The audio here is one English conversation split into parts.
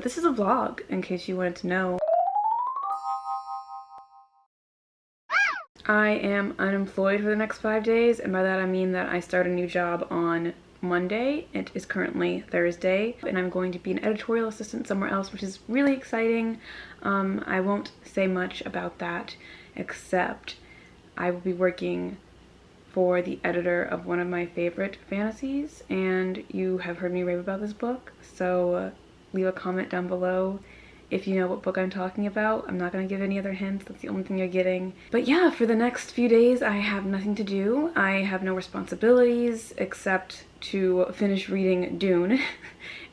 This is a vlog, in case you wanted to know. I am unemployed for the next 5 days, and by that I mean that I start a new job on Monday. It is currently Thursday, and I'm going to be an editorial assistant somewhere else, which is really exciting. I won't say much about that, except I will be working for the editor of one of my favorite fantasies, and you have heard me rave about this book, so leave a comment down below if you know what book I'm talking about. I'm not going to give any other hints, that's the only thing you're getting. But yeah, for the next few days I have nothing to do. I have no responsibilities except to finish reading Dune,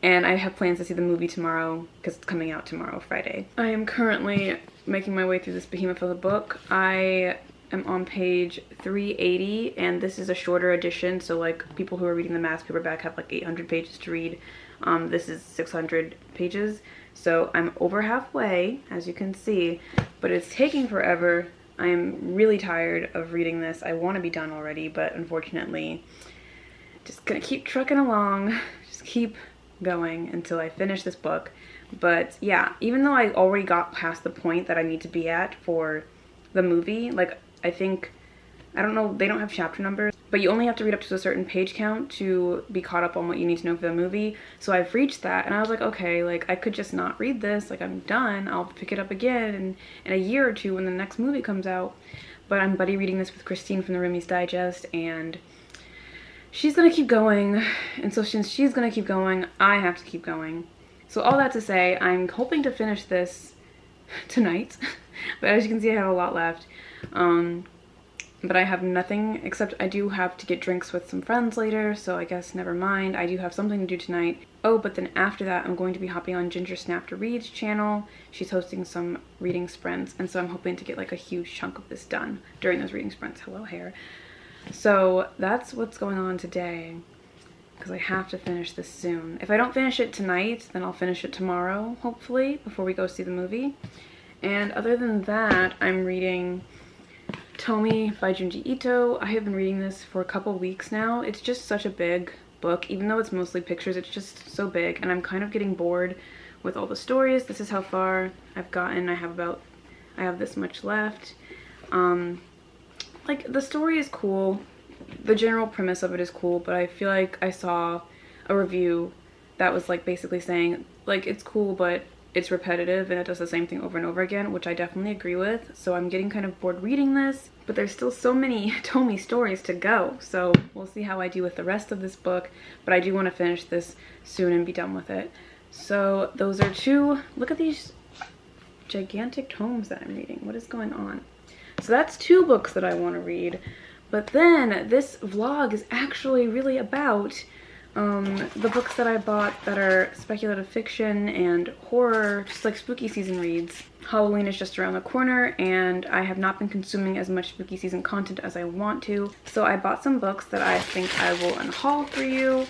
and I have plans to see the movie tomorrow because it's coming out tomorrow, Friday. I am currently making my way through this behemoth of a book. I am on page 380, and this is a shorter edition, so like people who are reading the mass paperback have like 800 pages to read. This is 600 pages, so I'm over halfway, as you can see, but it's taking forever. I'm really tired of reading this. I want to be done already, but unfortunately, just gonna keep trucking along, just keep going until I finish this book. But yeah, even though I already got past the point that I need to be at for the movie, like I don't know, they don't have chapter numbers, but you only have to read up to a certain page count to be caught up on what you need to know for the movie. So I've reached that, and I was like, okay, like I could just not read this, like I'm done, I'll pick it up again in a year or two when the next movie comes out. But I'm buddy reading this with Christine from the Remy's Digest, and she's gonna keep going, and so since she's gonna keep going, I have to keep going. So all that to say, I'm hoping to finish this tonight, but as you can see I have a lot left. But I have nothing, except I do have to get drinks with some friends later, so I guess never mind. I do have something to do tonight. Oh, but then after that, I'm going to be hopping on Ginger Snap to Read's channel. She's hosting some reading sprints, and so I'm hoping to get like a huge chunk of this done during those reading sprints. Hello, hair. So that's what's going on today, because I have to finish this soon. If I don't finish it tonight, then I'll finish it tomorrow, hopefully, before we go see the movie. And other than that, I'm reading Tomi by Junji Ito. I have been reading this for a couple weeks now. It's just such a big book. Even though it's mostly pictures, it's just so big, and I'm kind of getting bored with all the stories. This is how far I've gotten. I have this much left. Like, the story is cool. The general premise of it is cool, but I feel like I saw a review that was like basically saying like it's cool, but it's repetitive and it does the same thing over and over again, which I definitely agree with. So I'm getting kind of bored reading this, but there's still so many Tomi stories to go. So we'll see how I do with the rest of this book, but I do want to finish this soon and be done with it. So those are two, look at these gigantic tomes that I'm reading. What is going on? So that's two books that I want to read. But then this vlog is actually really about the books that I bought that are speculative fiction and horror, just like spooky season reads. Halloween is just around the corner, and I have not been consuming as much spooky season content as I want to. So I bought some books that I think I will unhaul for you,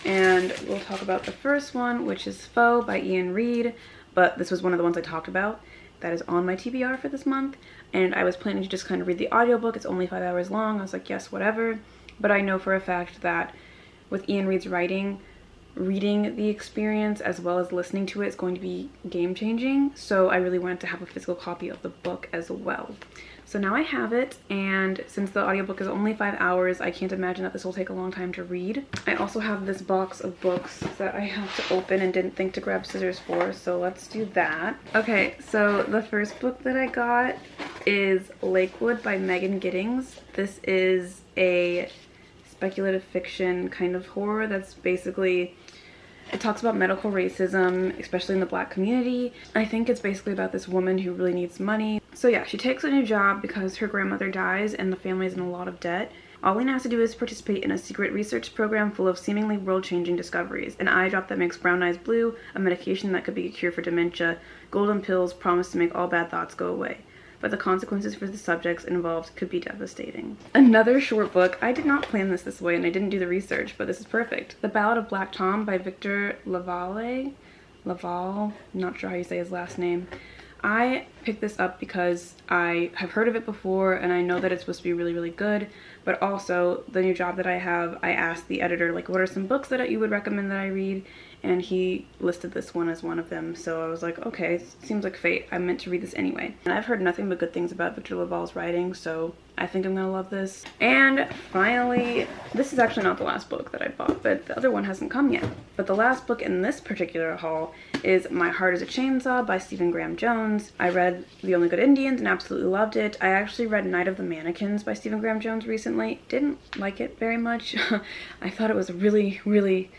and we'll talk about the first one, which is Foe by Ian Reid, but this was one of the ones I talked about that is on my TBR for this month, and I was planning to just kind of read the audiobook. It's only 5 hours long. I was like, yes, whatever. But I know for a fact that with Ian Reid's writing, reading the experience as well as listening to it is going to be game-changing, so I really wanted to have a physical copy of the book as well. So now I have it, and since the audiobook is only 5 hours, I can't imagine that this will take a long time to read. I also have this box of books that I have to open and didn't think to grab scissors for, so let's do that. Okay, so the first book that I got is Lakewood by Megan Giddings. This is a speculative fiction kind of horror that's basically, it talks about medical racism, especially in the Black community. I think it's basically about this woman who really needs money. So yeah, she takes a new job because her grandmother dies and the family's in a lot of debt. All Lena has to do is participate in a secret research program full of seemingly world-changing discoveries. An eye drop that makes brown eyes blue, a medication that could be a cure for dementia, golden pills promise to make all bad thoughts go away. But the consequences for the subjects involved could be devastating. Another short book. I did not plan this way, and I didn't do the research, but this is perfect. The Ballad of Black Tom by Victor Laval, not sure how you say his last name. I picked this up because I have heard of it before, and I know that it's supposed to be really, really good, but also the new job that I have, I asked the editor, like, what are some books that you would recommend that I read? and he listed this one as one of them. So I was like, okay, it seems like fate. I'm meant to read this anyway. And I've heard nothing but good things about Victor LaValle's writing, so I think I'm gonna love this. And finally, this is actually not the last book that I bought, but the other one hasn't come yet. But the last book in this particular haul is My Heart is a Chainsaw by Stephen Graham Jones. I read The Only Good Indians and absolutely loved it. I actually read Night of the Mannequins by Stephen Graham Jones recently. Didn't like it very much. I thought it was a really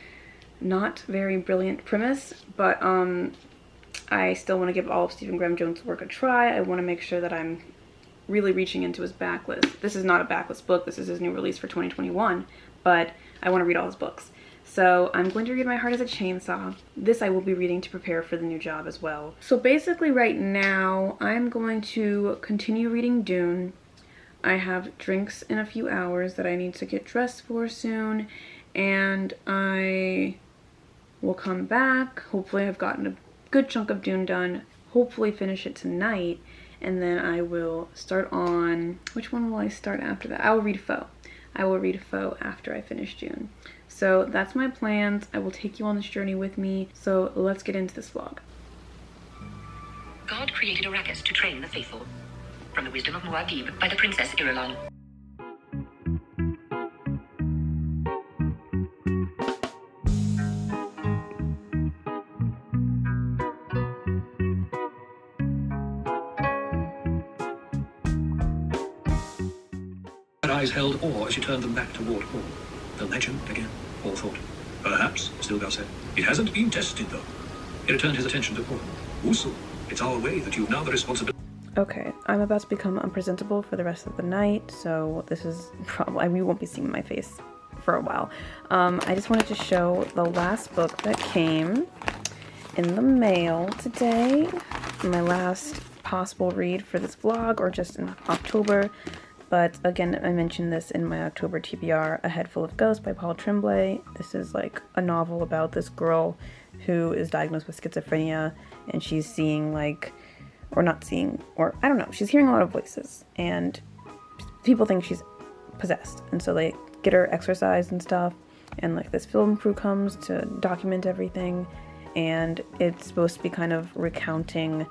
not very brilliant premise, but I still want to give all of Stephen Graham Jones' work a try. I want to make sure that I'm really reaching into his backlist. This is not a backlist book, this is his new release for 2021, but I want to read all his books. So I'm going to read My Heart is a Chainsaw. This I will be reading to prepare for the new job as well. So basically right now, I'm going to continue reading Dune. I have drinks in a few hours that I need to get dressed for soon, and I will come back. Hopefully I've gotten a good chunk of Dune done, hopefully finish it tonight, and then I will start on, which one will I start after that? I will read Foe. I will read Foe after I finish Dune. So that's my plans. I will take you on this journey with me. So let's get into this vlog. God created Arrakis to train the faithful. From the wisdom of Muad'Dib by the Princess Irulan. Her eyes held awe as she turned them back toward Paul. The legend again, Paul thought. Perhaps, Stilgar said. It hasn't been tested, though. He returned his attention to Paul. Usul, it's our way that you've now the responsibility. Okay, I'm about to become unpresentable for the rest of the night, so this is probably, we won't be seeing my face for a while. I just wanted to show the last book that came in the mail today. My last possible read for this vlog, or just in October. But again, I mentioned this in my October TBR, A Head Full of Ghosts by Paul Tremblay. This is like a novel about this girl who is diagnosed with schizophrenia, and she's seeing like, or not seeing, or I don't know, she's hearing a lot of voices, and people think she's possessed. And so they get her exorcised and stuff, and like this film crew comes to document everything, and it's supposed to be kind of recounting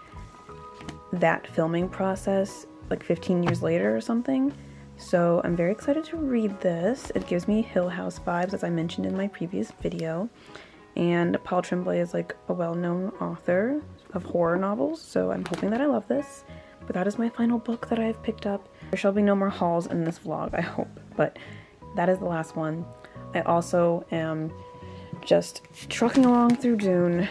that filming process like 15 years later or something. So I'm very excited to read this. It gives me Hill House vibes, as I mentioned in my previous video. And Paul Tremblay is like a well-known author of horror novels, so I'm hoping that I love this. But that is my final book that I've picked up. There shall be no more hauls in this vlog, I hope, but that is the last one. I also am just trucking along through Dune,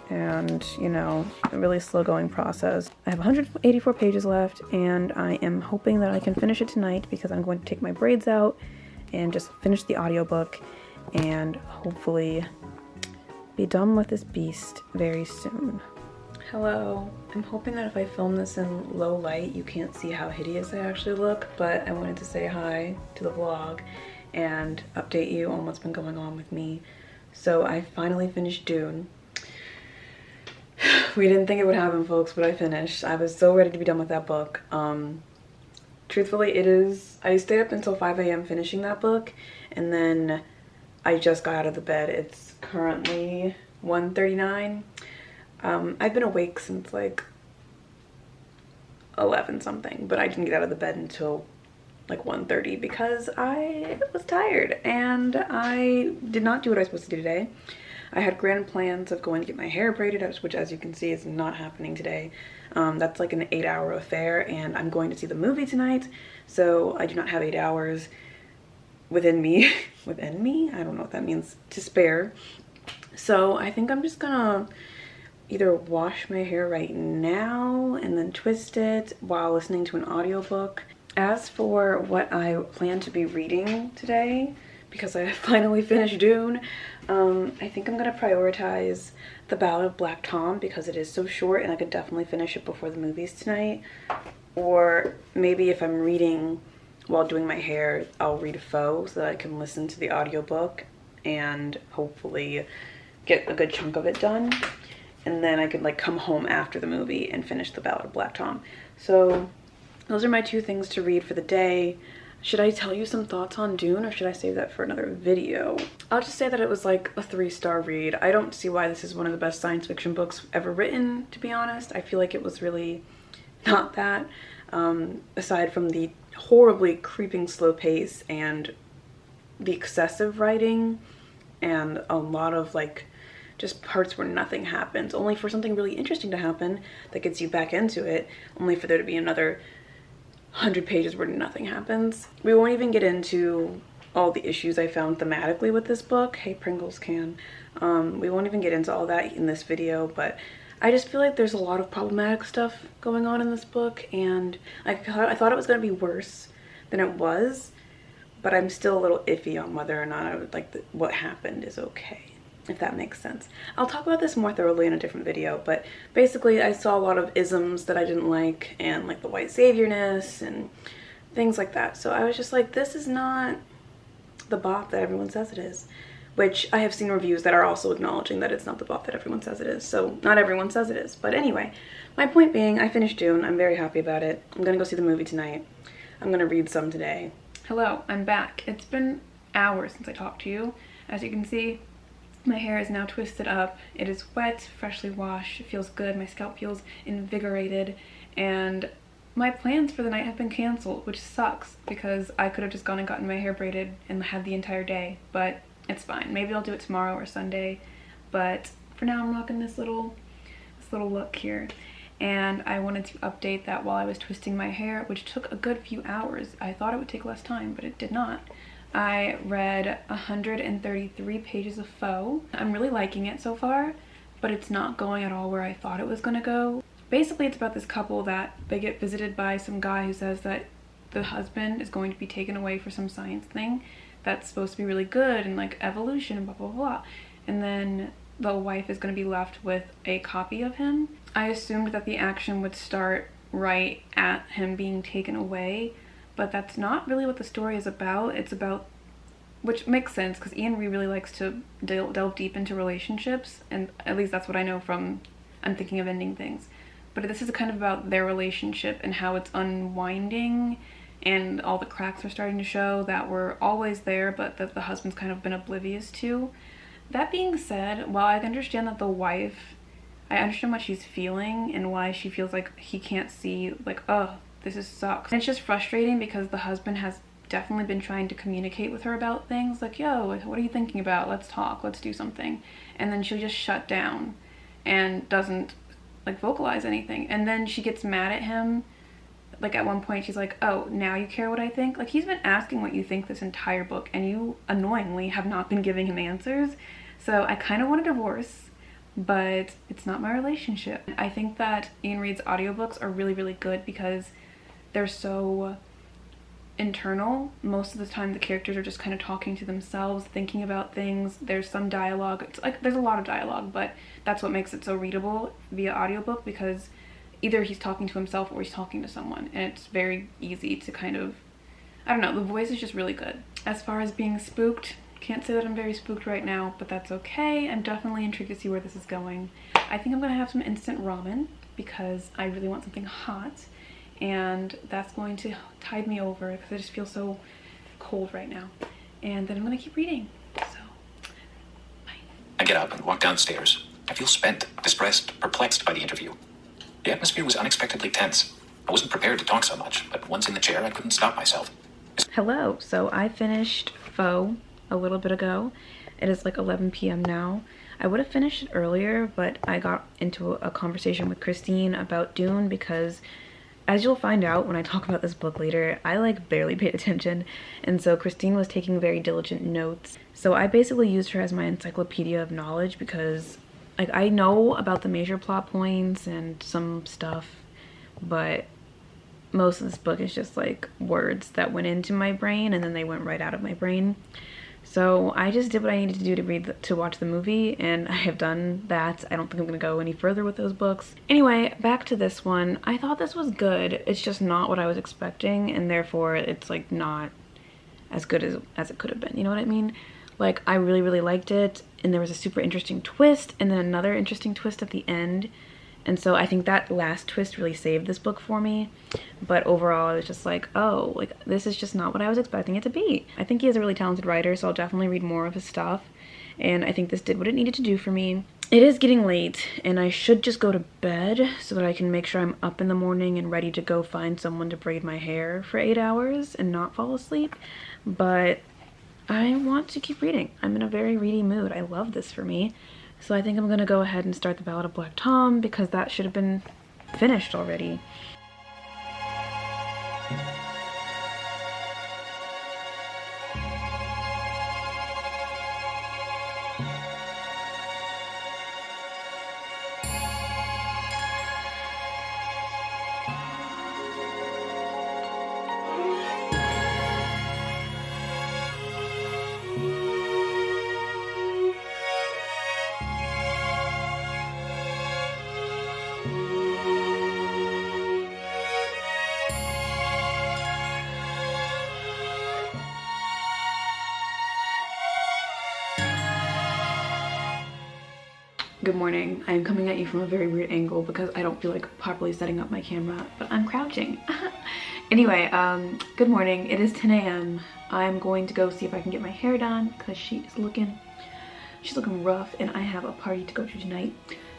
and, you know, a really slow going process. I have 184 pages left, and I am hoping that I can finish it tonight because I'm going to take my braids out and just finish the audiobook and hopefully be done with this beast very soon. Hello. I'm hoping that if I film this in low light, you can't see how hideous I actually look, but I wanted to say hi to the vlog and update you on what's been going on with me. So I finally finished Dune. We didn't think it would happen, folks, but I finished. I was so ready to be done with that book. Truthfully, I stayed up until 5 a.m. finishing that book, and then I just got out of the bed. It's currently 1:39. I've been awake since like 11 something, but I didn't get out of the bed until like 1:30 because I was tired and I did not do what I was supposed to do today. I had grand plans of going to get my hair braided, which as you can see is not happening today. That's like an 8-hour affair, and I'm going to see the movie tonight, so I do not have 8 hours within me, within me? I don't know what that means, to spare. So I think I'm just gonna either wash my hair right now and then twist it while listening to an audiobook. As for what I plan to be reading today, because I finally finished Dune, I think I'm gonna prioritize The Ballad of Black Tom because it is so short and I could definitely finish it before the movies tonight. Or maybe if I'm reading while doing my hair, I'll read Foe so that I can listen to the audiobook and hopefully get a good chunk of it done. And then I could like come home after the movie and finish The Ballad of Black Tom. So those are my two things to read for the day. Should I tell you some thoughts on Dune, or should I save that for another video? I'll just say that it was like a 3-star read. I don't see why this is one of the best science fiction books ever written, to be honest. I feel like it was really not that. Aside from the horribly creeping slow pace and the excessive writing and a lot of like just parts where nothing happens, only for something really interesting to happen that gets you back into it, only for there to be another 100 pages where nothing happens. We won't even get into all the issues I found thematically with this book. Hey, Pringles can. We won't even get into all that in this video, but I just feel like there's a lot of problematic stuff going on in this book, and I thought it was going to be worse than it was, but I'm still a little iffy on whether or not I would like what happened is okay, if that makes sense. I'll talk about this more thoroughly in a different video, but basically I saw a lot of isms that I didn't like, and like the white saviorness and things like that. So I was just like, this is not the bop that everyone says it is, which I have seen reviews that are also acknowledging that it's not the bop that everyone says it is. So not everyone says it is. But anyway, my point being, I finished Dune. I'm very happy about it. I'm gonna go see the movie tonight. I'm gonna read some today. Hello, I'm back. It's been hours since I talked to you. As you can see, my hair is now twisted up. It is wet, freshly washed. It feels good. My scalp feels invigorated. And my plans for the night have been canceled, which sucks because I could have just gone and gotten my hair braided and had the entire day, but it's fine. Maybe I'll do it tomorrow or Sunday, but for now I'm rocking this little look here. And I wanted to update that while I was twisting my hair, which took a good few hours. I thought it would take less time, but it did not. I read 133 pages of Faux. I'm really liking it so far, but it's not going at all where I thought it was gonna go. Basically, it's about this couple that they get visited by some guy who says that the husband is going to be taken away for some science thing that's supposed to be really good and like evolution and blah blah blah. And then the wife is going to be left with a copy of him. I assumed that the action would start right at him being taken away, but that's not really what the story is about. It's about, which makes sense because Ian really likes to delve deep into relationships, and at least that's what I know from I'm Thinking of Ending Things. But this is kind of about their relationship and how it's unwinding, and all the cracks are starting to show that were always there but that the husband's kind of been oblivious to. That being said, while I understand that the wife, I understand what she's feeling and why she feels like he can't see, like, oh, this sucks. And it's just frustrating because the husband has definitely been trying to communicate with her about things, like, yo, what are you thinking about? Let's talk, let's do something. And then she'll just shut down and doesn't like vocalize anything. And then she gets mad at him. Like at one point she's like, oh, now you care what I think? Like, he's been asking what you think this entire book and you annoyingly have not been giving him answers. So I kind of want a divorce, but it's not my relationship. I think that Ian Reid's audiobooks are really, really good because they're so internal. Most of the time the characters are just kind of talking to themselves, thinking about things. There's some dialogue. It's like there's a lot of dialogue, but that's what makes it so readable via audiobook, because either he's talking to himself or he's talking to someone, and it's very easy to kind of, I don't know, the voice is just really good. As far as being spooked, can't say that I'm very spooked right now, but that's okay. I'm definitely intrigued to see where this is going. I think I'm gonna have some instant ramen because I really want something hot, and that's going to tide me over because I just feel so cold right now. And then I'm gonna keep reading, so bye. I get up and walk downstairs. I feel spent, distressed, perplexed by the interview. The atmosphere was unexpectedly tense. I wasn't prepared to talk so much, but once in the chair, I couldn't stop myself. Hello, so I finished Faux a little bit ago. It is like 11 p.m. now. I would have finished it earlier, but I got into a conversation with Christine about Dune because, as you'll find out when I talk about this book later, I like barely paid attention, and so Christine was taking very diligent notes. So I basically used her as my encyclopedia of knowledge because like I know about the major plot points and some stuff, but most of this book is just like words that went into my brain and then they went right out of my brain. So I just did what I needed to do to watch the movie, and I have done that. I don't think I'm gonna go any further with those books. Anyway, back to this one. I thought this was good. It's just not what I was expecting, and therefore it's like not as good as it could have been. You know what I mean? Like, I really, really liked it, and there was a super interesting twist, and then another interesting twist at the end, And so I think that last twist really saved this book for me. But overall, I was just like, oh, like this is just not what I was expecting it to be. I think he is a really talented writer, so I'll definitely read more of his stuff. And I think this did what it needed to do for me. It is getting late, and I should just go to bed so that I can make sure I'm up in the morning and ready to go find someone to braid my hair for 8 hours and not fall asleep. But I want to keep reading. I'm in a very ready mood. I love this for me. So I think I'm gonna go ahead and start the Ballad of Black Tom because that should have been finished already. Good morning. I am coming at you from a very weird angle because I don't feel like properly setting up my camera, but I'm crouching. Anyway, good morning. It is 10 a.m. I'm going to go see if I can get my hair done because she's looking rough, and I have a party to go to tonight,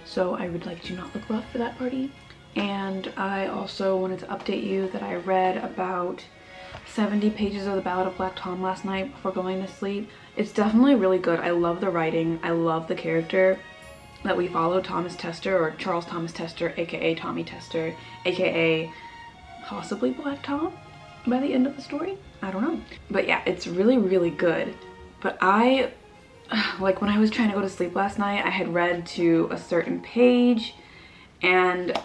so I would like to not look rough for that party. And I also wanted to update you that I read about 70 pages of the Ballad of Black Tom last night before going to sleep. It's definitely really good. I love the writing. I love the character that we follow, Thomas Tester, or Charles Thomas Tester, aka Tommy Tester, aka possibly Black Tom by the end of the story. I don't know. But yeah, it's really, really good. But like when I was trying to go to sleep last night, I had read to a certain page and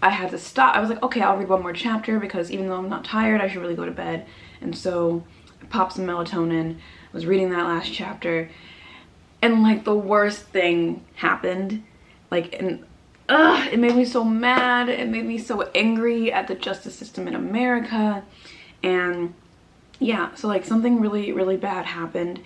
I had to stop. I was like, okay, I'll read one more chapter because even though I'm not tired, I should really go to bed. And so I popped some melatonin, was reading that last chapter, and like the worst thing happened. Like, and it made me so mad. It made me so angry at the justice system in America. And yeah, so like something really, really bad happened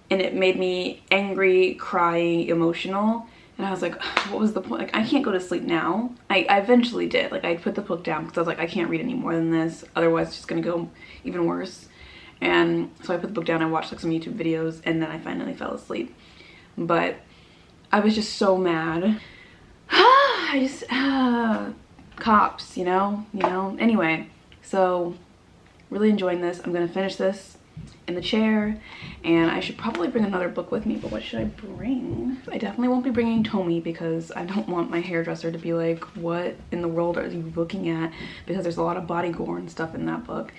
and it made me angry, crying, emotional. And I was like, what was the point? Like, I can't go to sleep now. I eventually did. Like, I put the book down because I was like, I can't read any more than this. Otherwise, it's just gonna go even worse. And so I put the book down, I watched like some YouTube videos, and then I finally fell asleep. But I was just so mad. Cops, you know? Anyway, so really enjoying this. I'm gonna finish this in the chair, and I should probably bring another book with me, but what should I bring? I definitely won't be bringing Tommy because I don't want my hairdresser to be like, what in the world are you looking at? Because there's a lot of body gore and stuff in that book.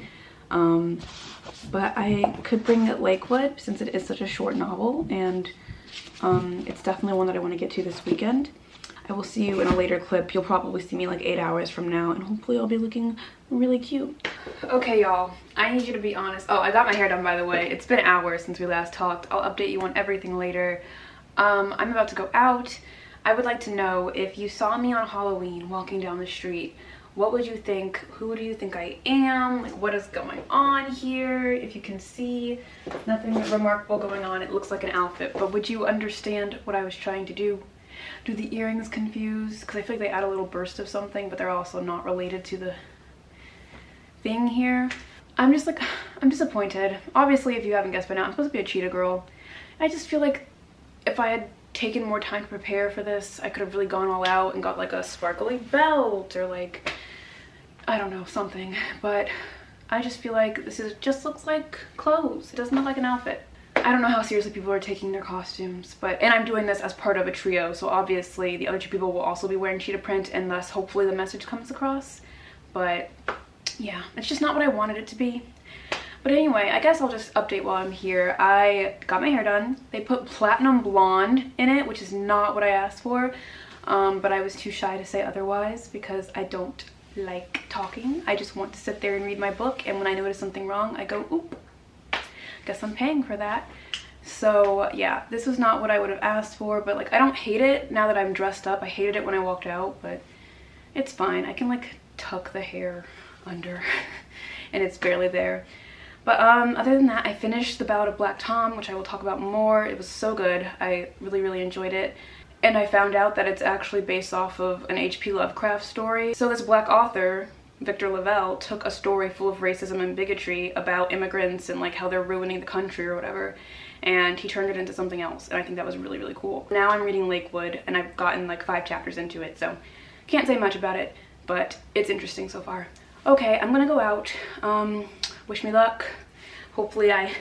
But I could bring Lakewood since it is such a short novel, and it's definitely one that I want to get to this weekend. I will see you in a later clip. You'll probably see me like 8 hours from now, and hopefully I'll be looking really cute. Okay, y'all, I need you to be honest. Oh, I got my hair done, by the way. It's been hours since we last talked. I'll update you on everything later. I'm about to go out. I would like to know if you saw me on Halloween walking down the street, what would you think? Who do you think I am? Like, what is going on here? If you can see, nothing remarkable going on. It looks like an outfit, but would you understand what I was trying to do? Do the earrings confuse? Because I feel like they add a little burst of something, but they're also not related to the thing here. I'm disappointed. Obviously, if you haven't guessed by now, I'm supposed to be a cheetah girl. I just feel like if I had taken more time to prepare for this, I could have really gone all out and got like a sparkly belt or like, I don't know, something. But I just feel like this just looks like clothes. It doesn't look like an outfit. I don't know how seriously people are taking their costumes, and I'm doing this as part of a trio, so obviously the other two people will also be wearing cheetah print, and thus hopefully the message comes across. But yeah, it's just not what I wanted it to be. But anyway, I guess I'll just update while I'm here. I got my hair done. They put platinum blonde in it, which is not what I asked for, but I was too shy to say otherwise because I don't like talking. I just want to sit there and read my book, and when I notice something wrong, I go, oop. Guess I'm paying for that. So yeah, this was not what I would have asked for, but like I don't hate it now that I'm dressed up. I hated it when I walked out, but it's fine. I can like tuck the hair under and it's barely there. But other than that, I finished the Ballad of Black Tom, which I will talk about more. It was so good. I really, really enjoyed it. and I found out that it's actually based off of an H.P. Lovecraft story. So this black author, Victor Lavelle, took a story full of racism and bigotry about immigrants and like how they're ruining the country or whatever, and he turned it into something else, and I think that was really, really cool. Now I'm reading Lakewood, and I've gotten like 5 chapters into it, so can't say much about it, but it's interesting so far. Okay, I'm gonna go out. Wish me luck. Hopefully I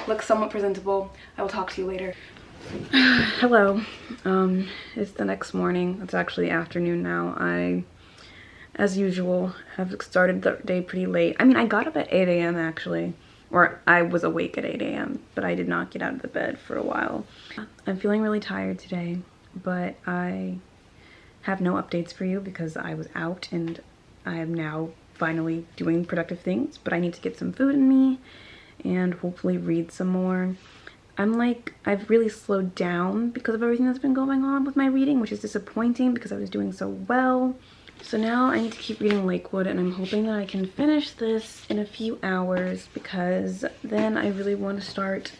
look somewhat presentable. I will talk to you later. Hello. It's the next morning. It's actually afternoon now. I, as usual, have started the day pretty late. I mean, I got up at 8 a.m. actually. Or I was awake at 8 a.m., but I did not get out of the bed for a while. I'm feeling really tired today, but I have no updates for you because I was out and I am now finally doing productive things, but I need to get some food in me and hopefully read some more. I've really slowed down because of everything that's been going on with my reading, which is disappointing because I was doing so well. So now I need to keep reading Lakewood, and I'm hoping that I can finish this in a few hours because then I really want to start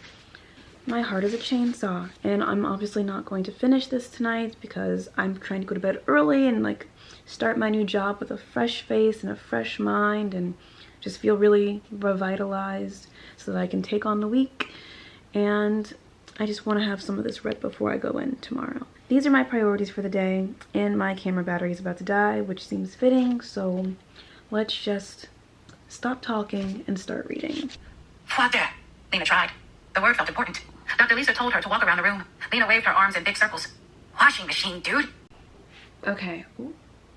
My Heart is a Chainsaw. And I'm obviously not going to finish this tonight because I'm trying to go to bed early and like start my new job with a fresh face and a fresh mind and just feel really revitalized so that I can take on the week. And I just want to have some of this read before I go in tomorrow. These are my priorities for the day, and my camera battery is about to die, which seems fitting, so let's just stop talking and start reading. What there? Lena tried. The word felt important. Dr. Lisa told her to walk around the room. Lena waved her arms in big circles. Washing machine, dude. Okay.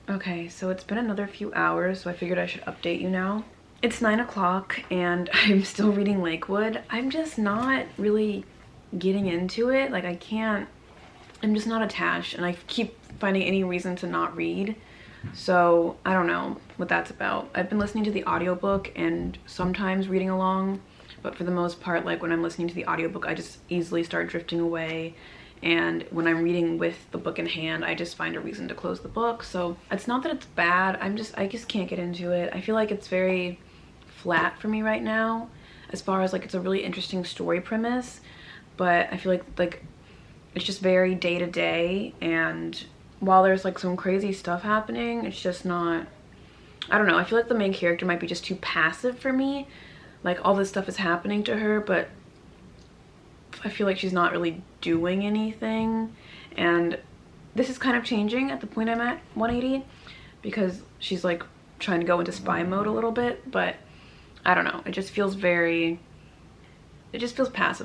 Okay, so it's been another few hours, so I figured I should update you now. It's 9 o'clock, and I'm still reading Lakewood. I'm just not really getting into it. Like, I'm just not attached, and I keep finding any reason to not read. So I don't know what that's about. I've been listening to the audiobook and sometimes reading along, but for the most part, like when I'm listening to the audiobook, I just easily start drifting away. And when I'm reading with the book in hand, I just find a reason to close the book. So it's not that it's bad, I just can't get into it. I feel like it's very flat for me right now, as far as like it's a really interesting story premise, but I feel like it's just very day to day, and while there's like some crazy stuff happening, it's just not, I don't know, I feel like the main character might be just too passive for me. Like all this stuff is happening to her, but I feel like she's not really doing anything. And this is kind of changing at the point I'm at 180 because she's like trying to go into spy mode a little bit, but I don't know, it just feels passive.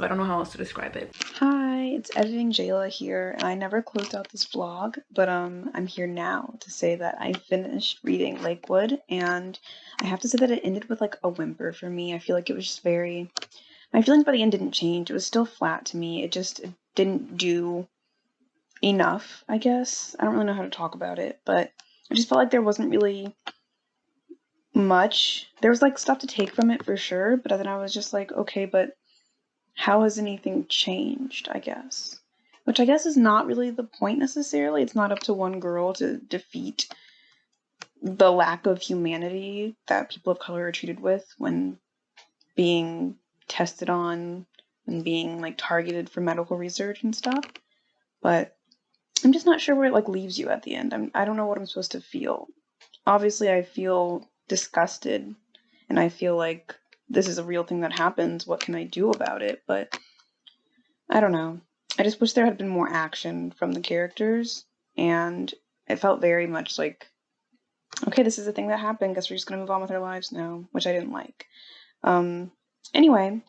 I don't know how else to describe it. Hi, it's Editing Jayla here, and I never closed out this vlog, but I'm here now to say that I finished reading Lakewood, and I have to say that it ended with like a whimper for me. I feel like it was just my feelings by the end didn't change. It was still flat to me. It didn't do enough, I guess. I don't really know how to talk about it, but I just felt like there wasn't really much. There was like stuff to take from it for sure, but then I was just like, okay, but how has anything changed, I guess? Which I guess is not really the point necessarily. It's not up to one girl to defeat the lack of humanity that people of color are treated with when being tested on and being like targeted for medical research and stuff. But I'm just not sure where it like leaves you at the end. I don't know what I'm supposed to feel. Obviously I feel disgusted and I feel like this is a real thing that happens. What can I do about it? But I don't know. I just wish there had been more action from the characters, and it felt very much like, okay, this is a thing that happened. Guess we're just gonna move on with our lives now, which I didn't like. Anyway,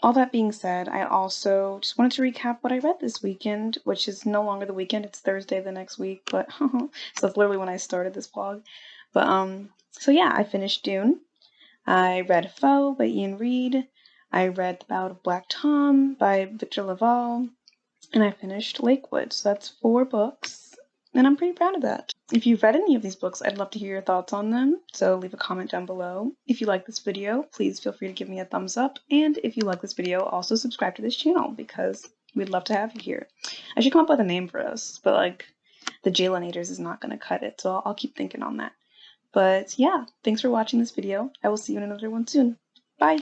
all that being said, I also just wanted to recap what I read this weekend, which is no longer the weekend. It's Thursday the next week, but so it's literally when I started this vlog. But so yeah, I finished Dune. I read Foe by Ian Reid. I read The Ballad of Black Tom by Victor Lavelle. And I finished Lakewood. So that's 4 books. And I'm pretty proud of that. If you've read any of these books, I'd love to hear your thoughts on them. So leave a comment down below. If you like this video, please feel free to give me a thumbs up. And if you like this video, also subscribe to this channel because we'd love to have you here. I should come up with a name for us, but like the Jaylanators is not going to cut it. So I'll keep thinking on that. But yeah, thanks for watching this video. I will see you in another one soon.